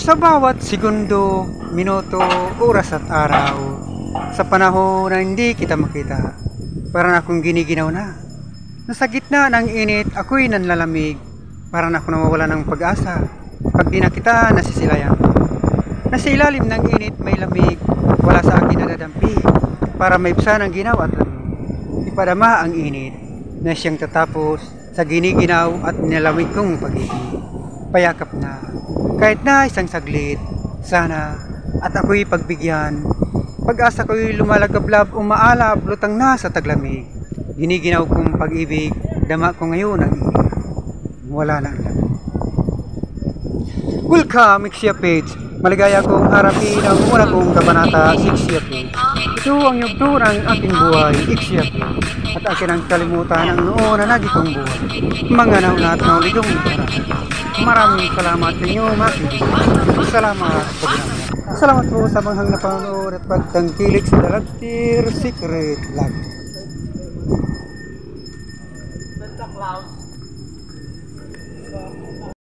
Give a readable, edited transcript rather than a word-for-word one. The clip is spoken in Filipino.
Sa bawat segundo, minuto, oras at araw, sa panahon na hindi kita makita, parang akong giniginaw na. Nasa gitna ng init, ako'y nanlalamig, parang ako nawawala ng pag-asa. Pag di na kita nasisilayan, nasa ilalim ng init may lamig, wala sa akin nadadampi, para maibsan ang ginaw at lamig. Ipadama ang init na siyang tatapos sa giniginaw at nilalamig kong pag-ibig. Payakap na, kahit na isang saglit, sana at ako'y pagbigyan. Pag-asa ko'y lumalagablab, umaalab, lutang na sa taglamig. Giniginaw kong pag-ibig, dama ko ngayon ang init. Wala na ang lamig. Welcome, Ixia Page. Maligaya kong harapin ang una kong kabanata, Ixia Page. Ito ang yugto ng aking buhay, Ixia Page. At akin ang kalimutan ang noon na naging kong buhay. Mga naunat na uligong maraming salamat sa inyo, mga kaibigan. Salamat po sa mga napanood at pagtangkilik sa Dalagtir Secret Lab.